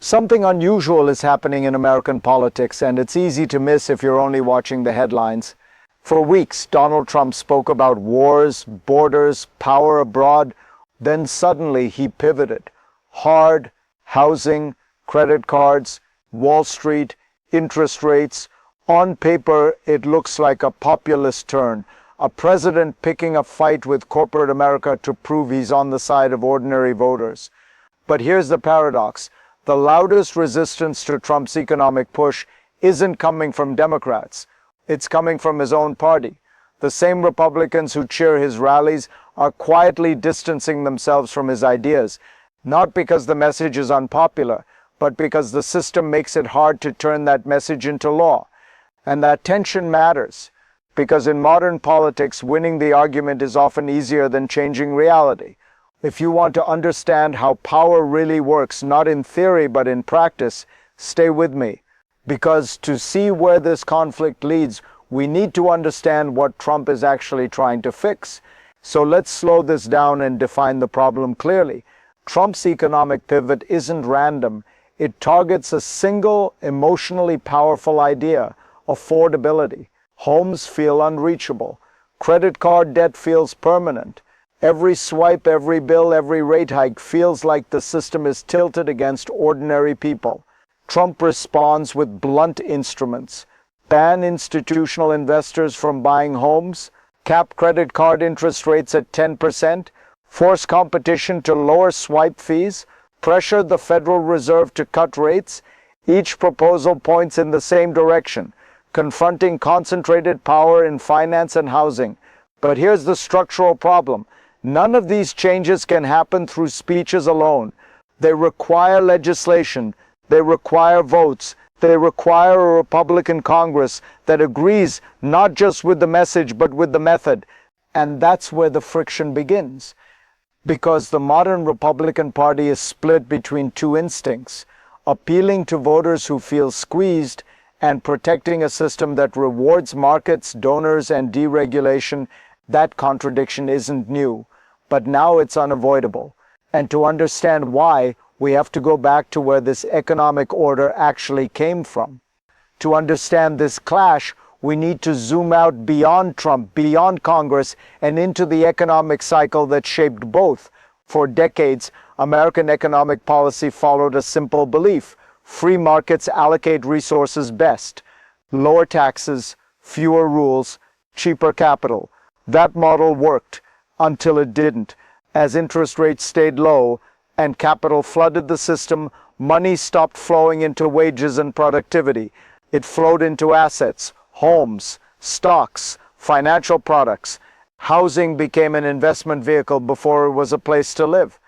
Something unusual is happening in American politics, and it's easy to miss if you're only watching the headlines. For weeks, Donald Trump spoke about wars, borders, power abroad. Then suddenly he pivoted. Hard, housing, credit cards, Wall Street, interest rates. On paper, it looks like a populist turn. A president picking a fight with corporate America to prove he's on the side of ordinary voters. But here's the paradox. The loudest resistance to Trump's economic push isn't coming from Democrats. It's coming from his own party. The same Republicans who cheer his rallies are quietly distancing themselves from his ideas, not because the message is unpopular, but because the system makes it hard to turn that message into law. And that tension matters, because in modern politics, winning the argument is often easier than changing reality. If you want to understand how power really works, not in theory but in practice, stay with me. Because to see where this conflict leads, we need to understand what Trump is actually trying to fix. So let's slow this down and define the problem clearly. Trump's economic pivot isn't random. It targets a single, emotionally powerful idea: affordability. Homes feel unreachable. Credit card debt feels permanent. Every swipe, every bill, every rate hike feels like the system is tilted against ordinary people. Trump responds with blunt instruments. Ban institutional investors from buying homes, cap credit card interest rates at 10%, force competition to lower swipe fees, pressure the Federal Reserve to cut rates. Each proposal points in the same direction, confronting concentrated power in finance and housing. But here's the structural problem. None of these changes can happen through speeches alone. They require legislation. They require votes. They require a Republican Congress that agrees not just with the message but with the method. And that's where the friction begins. Because the modern Republican Party is split between two instincts: appealing to voters who feel squeezed and protecting a system that rewards markets, donors, and deregulation. That contradiction isn't new, but now it's unavoidable. And to understand why, we have to go back to where this economic order actually came from. To understand this clash, we need to zoom out beyond Trump, beyond Congress, and into the economic cycle that shaped both. For decades, American economic policy followed a simple belief: free markets allocate resources best. Lower taxes, fewer rules, cheaper capital. That model worked until it didn't. As interest rates stayed low and capital flooded the system, money stopped flowing into wages and productivity. It flowed into assets, homes, stocks, financial products. Housing became an investment vehicle before it was a place to live.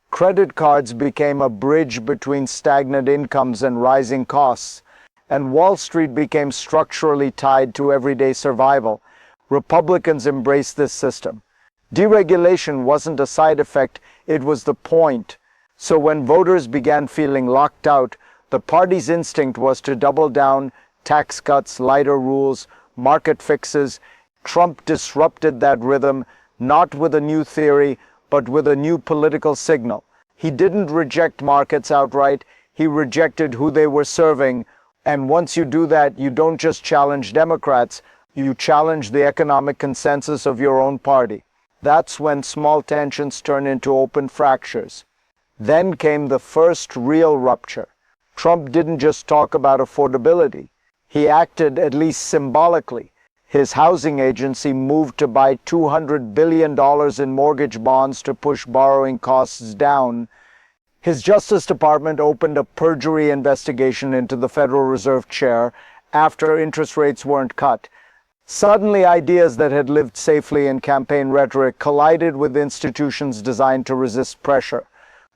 Credit cards became a bridge between stagnant incomes and rising costs. And Wall Street became structurally tied to everyday survival. Republicans embraced this system. Deregulation wasn't a side effect, it was the point. So when voters began feeling locked out, the party's instinct was to double down: tax cuts, lighter rules, market fixes. Trump disrupted that rhythm, not with a new theory, but with a new political signal. He didn't reject markets outright, he rejected who they were serving. And once you do that, you don't just challenge Democrats, you challenge the economic consensus of your own party. That's when small tensions turn into open fractures. Then came the first real rupture. Trump didn't just talk about affordability. He acted, at least symbolically. His housing agency moved to buy $200 billion in mortgage bonds to push borrowing costs down. His Justice Department opened a perjury investigation into the Federal Reserve chair after interest rates weren't cut. Suddenly, ideas that had lived safely in campaign rhetoric collided with institutions designed to resist pressure.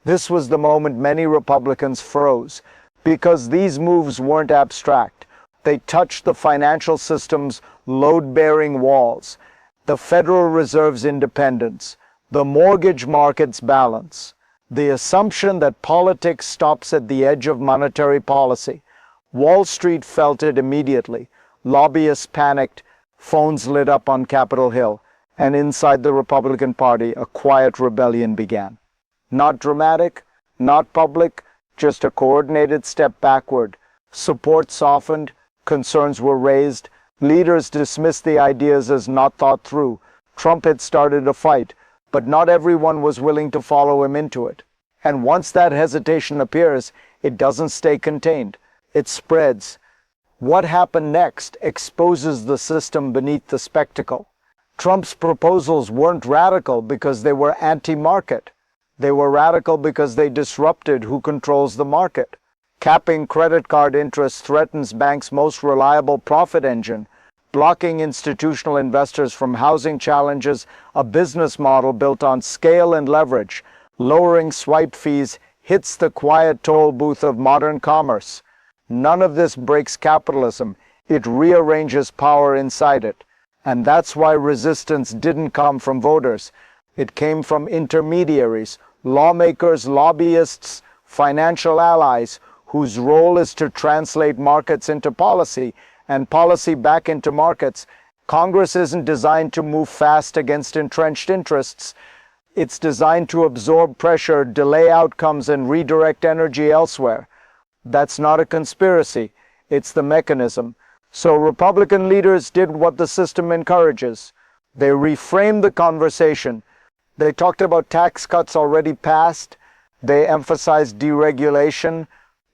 This was the moment many Republicans froze, because these moves weren't abstract. They touched the financial system's load-bearing walls, the Federal Reserve's independence, the mortgage market's balance, the assumption that politics stops at the edge of monetary policy. Wall Street felt it immediately. Lobbyists panicked. Phones lit up on Capitol Hill, and inside the Republican Party, a quiet rebellion began. Not dramatic, not public, just a coordinated step backward. Support softened, concerns were raised, leaders dismissed the ideas as not thought through. Trump had started a fight, but not everyone was willing to follow him into it. And once that hesitation appears, it doesn't stay contained. It spreads. What happened next exposes the system beneath the spectacle. Trump's proposals weren't radical because they were anti-market. They were radical because they disrupted who controls the market. Capping credit card interest threatens banks' most reliable profit engine. Blocking institutional investors from housing challenges a business model built on scale and leverage. Lowering swipe fees hits the quiet toll booth of modern commerce. None of this breaks capitalism. It rearranges power inside it. And that's why resistance didn't come from voters. It came from intermediaries, lawmakers, lobbyists, financial allies, whose role is to translate markets into policy and policy back into markets. Congress isn't designed to move fast against entrenched interests. It's designed to absorb pressure, delay outcomes, and redirect energy elsewhere. That's not a conspiracy. It's the mechanism. So Republican leaders did what the system encourages. They reframed the conversation. They talked about tax cuts already passed. They emphasized deregulation.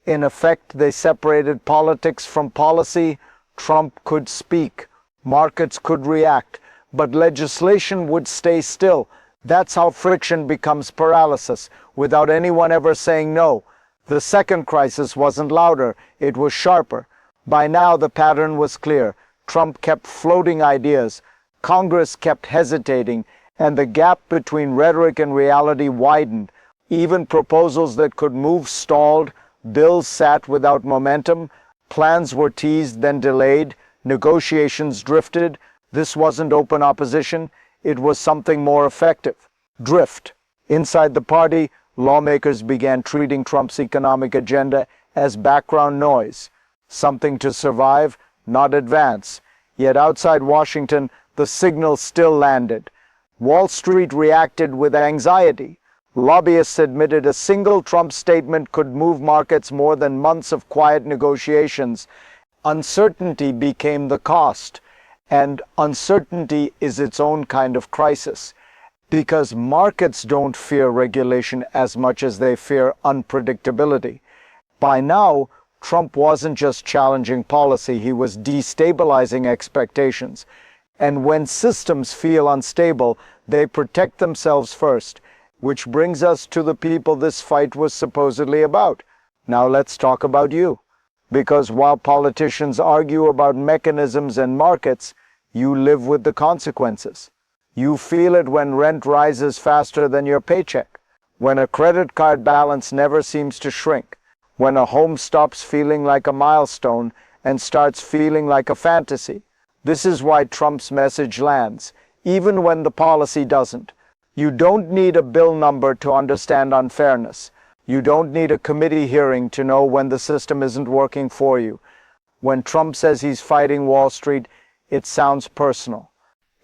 In effect, they separated politics from policy. Trump could speak. Markets could react. But legislation would stay still. That's how friction becomes paralysis, without anyone ever saying no. The second crisis wasn't louder, it was sharper. By now the pattern was clear. Trump kept floating ideas, Congress kept hesitating, and the gap between rhetoric and reality widened. Even proposals that could move stalled, bills sat without momentum, plans were teased then delayed, negotiations drifted. This wasn't open opposition, it was something more effective. Drift. Inside the party, lawmakers began treating Trump's economic agenda as background noise, something to survive, not advance. Yet outside Washington, the signal still landed. Wall Street reacted with anxiety. Lobbyists admitted a single Trump statement could move markets more than months of quiet negotiations. Uncertainty became the cost. And uncertainty is its own kind of crisis, because markets don't fear regulation as much as they fear unpredictability. By now, Trump wasn't just challenging policy, he was destabilizing expectations. And when systems feel unstable, they protect themselves first, which brings us to the people this fight was supposedly about. Now let's talk about you. Because while politicians argue about mechanisms and markets, you live with the consequences. You feel it when rent rises faster than your paycheck, when a credit card balance never seems to shrink, when a home stops feeling like a milestone and starts feeling like a fantasy. This is why Trump's message lands, even when the policy doesn't. You don't need a bill number to understand unfairness. You don't need a committee hearing to know when the system isn't working for you. When Trump says he's fighting Wall Street, it sounds personal.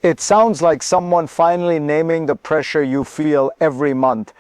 It sounds like someone finally naming the pressure you feel every month.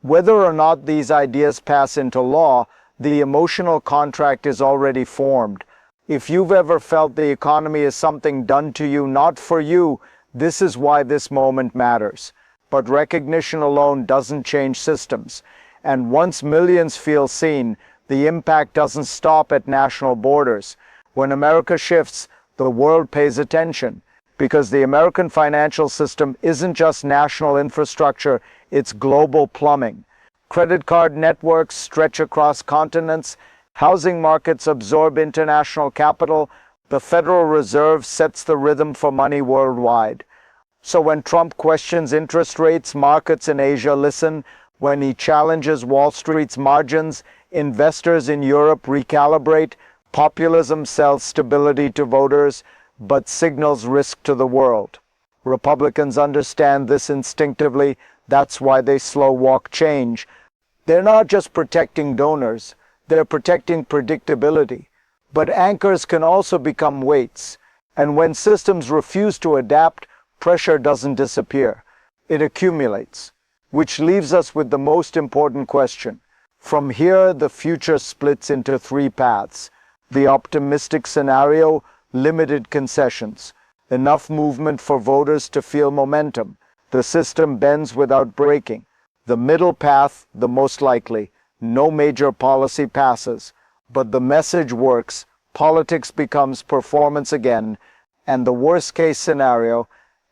Whether or not these ideas pass into law, the emotional contract is already formed. If you've ever felt the economy is something done to you, not for you, this is why this moment matters. But recognition alone doesn't change systems. And once millions feel seen, the impact doesn't stop at national borders. When America shifts, the world pays attention, because the American financial system isn't just national infrastructure, it's global plumbing. Credit card networks stretch across continents, housing markets absorb international capital, the Federal Reserve sets the rhythm for money worldwide. So when Trump questions interest rates, markets in Asia listen. When he challenges Wall Street's margins, investors in Europe recalibrate. Populism sells stability to voters, but signals risk to the world. Republicans understand this instinctively. That's why they slow walk change. They're not just protecting donors, they're protecting predictability. But anchors can also become weights. And when systems refuse to adapt, pressure doesn't disappear. It accumulates. Which leaves us with the most important question. From here, the future splits into three paths. The optimistic scenario, limited concessions, enough movement for voters to feel momentum. The system bends without breaking. The middle path, the most likely, no major policy passes, but the message works, politics becomes performance again, and the worst case scenario,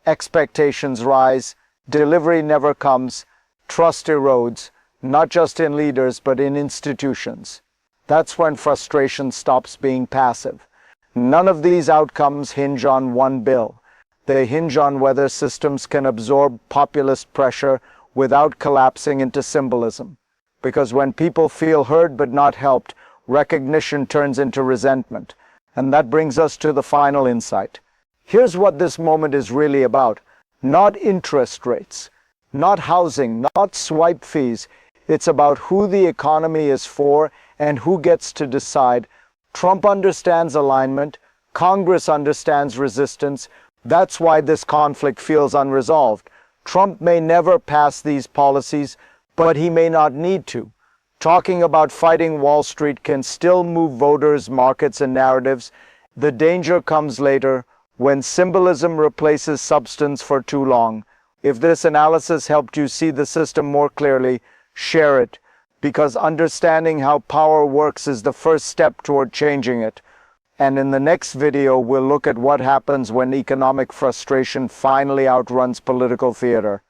expectations rise, delivery never comes, trust erodes, not just in leaders but in institutions. That's when frustration stops being passive. None of these outcomes hinge on one bill. They hinge on whether systems can absorb populist pressure without collapsing into symbolism. Because when people feel heard but not helped, recognition turns into resentment. And that brings us to the final insight. Here's what this moment is really about. Not interest rates, not housing, not swipe fees. It's about who the economy is for and who gets to decide. Trump understands alignment. Congress understands resistance. That's why this conflict feels unresolved. Trump may never pass these policies, but he may not need to. Talking about fighting Wall Street can still move voters, markets, and narratives. The danger comes later, when symbolism replaces substance for too long. If this analysis helped you see the system more clearly, share it, because understanding how power works is the first step toward changing it. And in the next video, we'll look at what happens when economic frustration finally outruns political theater.